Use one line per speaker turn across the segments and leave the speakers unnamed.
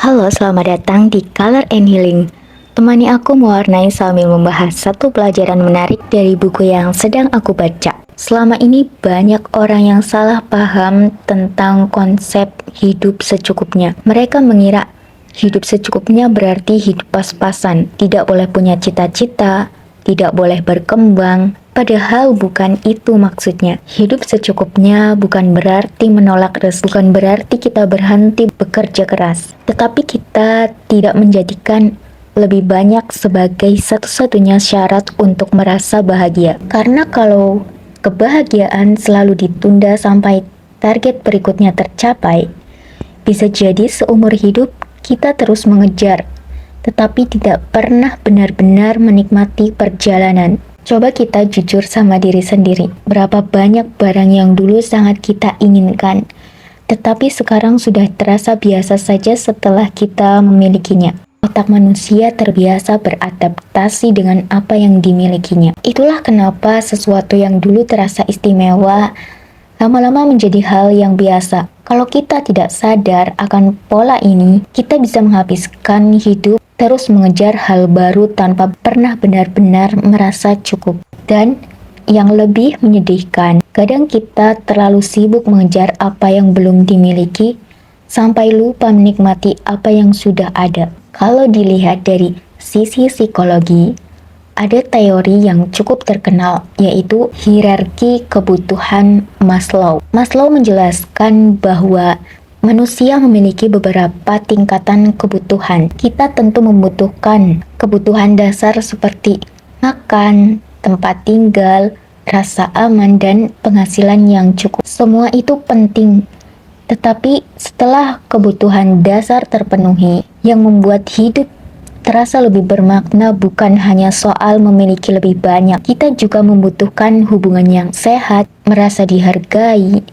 Halo, selamat datang di Color and Healing. Temani aku mewarnai sambil membahas satu pelajaran menarik dari buku yang sedang aku baca. Selama ini banyak orang yang salah paham tentang konsep hidup secukupnya. Mereka mengira hidup secukupnya berarti hidup pas-pasan, tidak boleh punya cita-cita, tidak boleh berkembang. Padahal bukan itu maksudnya. Hidup secukupnya bukan berarti menolak rezeki, bukan berarti kita berhenti bekerja keras. Tetapi kita tidak menjadikan lebih banyak sebagai satu-satunya syarat untuk merasa bahagia. Karena kalau kebahagiaan selalu ditunda sampai target berikutnya tercapai, bisa jadi seumur hidup kita terus mengejar, tetapi tidak pernah benar-benar menikmati perjalanan. Coba kita jujur sama diri sendiri. Berapa banyak barang yang dulu sangat kita inginkan, tetapi sekarang sudah terasa biasa saja setelah kita memilikinya. Otak manusia terbiasa beradaptasi dengan apa yang dimilikinya. Itulah kenapa sesuatu yang dulu terasa istimewa, lama-lama menjadi hal yang biasa. Kalau kita tidak sadar akan pola ini, kita bisa menghabiskan hidup terus mengejar hal baru tanpa pernah benar-benar merasa cukup. Dan yang lebih menyedihkan, kadang kita terlalu sibuk mengejar apa yang belum dimiliki sampai lupa menikmati apa yang sudah ada. Kalau dilihat dari sisi psikologi, ada teori yang cukup terkenal, yaitu hierarki kebutuhan Maslow. Maslow menjelaskan bahwa manusia memiliki beberapa tingkatan kebutuhan. Kita tentu membutuhkan kebutuhan dasar seperti makan, tempat tinggal, rasa aman, dan penghasilan yang cukup. Semua itu penting. Tetapi setelah kebutuhan dasar terpenuhi, yang membuat hidup terasa lebih bermakna bukan hanya soal memiliki lebih banyak. Kita juga membutuhkan hubungan yang sehat, merasa dihargai,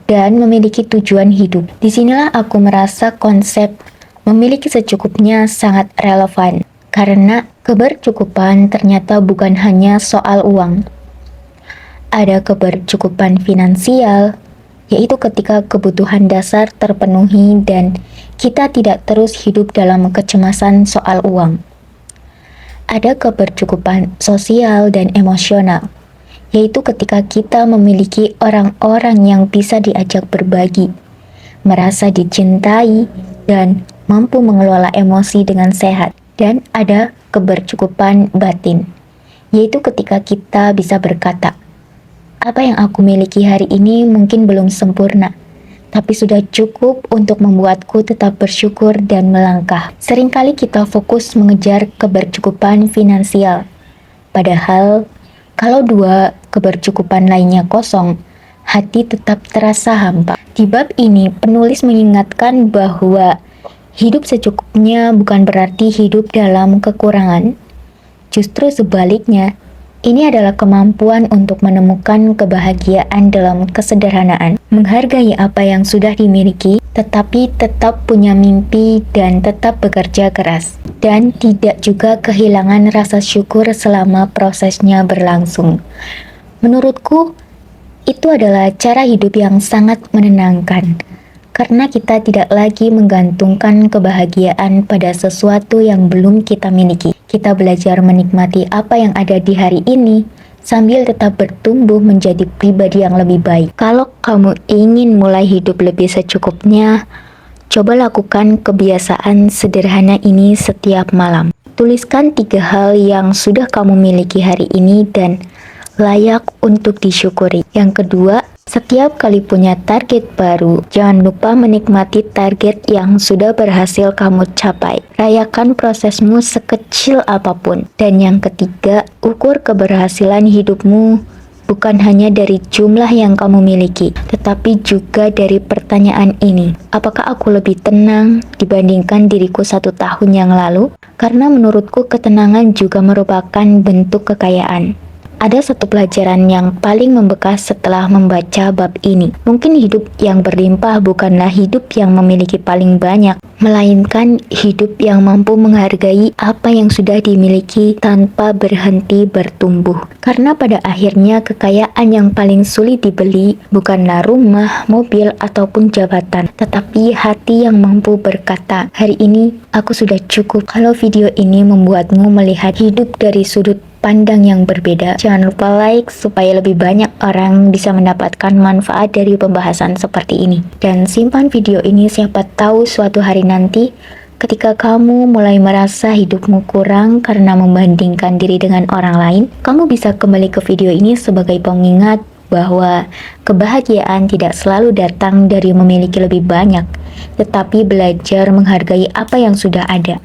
dan memiliki tujuan hidup. Disinilah aku merasa konsep memiliki secukupnya sangat relevan, karena kebercukupan ternyata bukan hanya soal uang. Ada kebercukupan finansial, yaitu ketika kebutuhan dasar terpenuhi dan kita tidak terus hidup dalam kecemasan soal uang. Ada kebercukupan sosial dan emosional, yaitu ketika kita memiliki orang-orang yang bisa diajak berbagi, merasa dicintai, dan mampu mengelola emosi dengan sehat. Dan ada kebercukupan batin, yaitu ketika kita bisa berkata, apa yang aku miliki hari ini mungkin belum sempurna, tapi sudah cukup untuk membuatku tetap bersyukur dan melangkah. Seringkali kita fokus mengejar kebercukupan finansial, padahal kalau dua kebercukupan lainnya kosong, hati tetap terasa hampa. Di bab ini, penulis mengingatkan bahwa hidup secukupnya bukan berarti hidup dalam kekurangan. Justru sebaliknya, ini adalah kemampuan untuk menemukan kebahagiaan dalam kesederhanaan, menghargai apa yang sudah dimiliki, tetapi tetap punya mimpi dan tetap bekerja keras, dan tidak juga kehilangan rasa syukur selama prosesnya berlangsung. Menurutku, itu adalah cara hidup yang sangat menenangkan, karena kita tidak lagi menggantungkan kebahagiaan pada sesuatu yang belum kita miliki. Kita belajar menikmati apa yang ada di hari ini, sambil tetap bertumbuh menjadi pribadi yang lebih baik. Kalau kamu ingin mulai hidup lebih secukupnya, coba lakukan kebiasaan sederhana ini setiap malam. Tuliskan 3 hal yang sudah kamu miliki hari ini dan layak untuk disyukuri. Yang kedua, setiap kali punya target baru, jangan lupa menikmati target yang sudah berhasil kamu capai. Rayakan prosesmu sekecil apapun. Dan yang ketiga, ukur keberhasilan hidupmu bukan hanya dari jumlah yang kamu miliki, tetapi juga dari pertanyaan ini. Apakah aku lebih tenang dibandingkan diriku 1 tahun yang lalu? Karena menurutku ketenangan juga merupakan bentuk kekayaan. Ada satu pelajaran yang paling membekas setelah membaca bab ini. Mungkin hidup yang berlimpah bukanlah hidup yang memiliki paling banyak, melainkan hidup yang mampu menghargai apa yang sudah dimiliki tanpa berhenti bertumbuh. Karena pada akhirnya kekayaan yang paling sulit dibeli bukanlah rumah, mobil, ataupun jabatan, tetapi hati yang mampu berkata, hari ini aku sudah cukup. Kalau video ini membuatmu melihat hidup dari sudut pandang yang berbeda, jangan lupa like supaya lebih banyak orang bisa mendapatkan manfaat dari pembahasan seperti ini. Dan simpan video ini, siapa tahu suatu hari nanti ketika kamu mulai merasa hidupmu kurang karena membandingkan diri dengan orang lain, kamu bisa kembali ke video ini sebagai pengingat bahwa kebahagiaan tidak selalu datang dari memiliki lebih banyak, tetapi belajar menghargai apa yang sudah ada.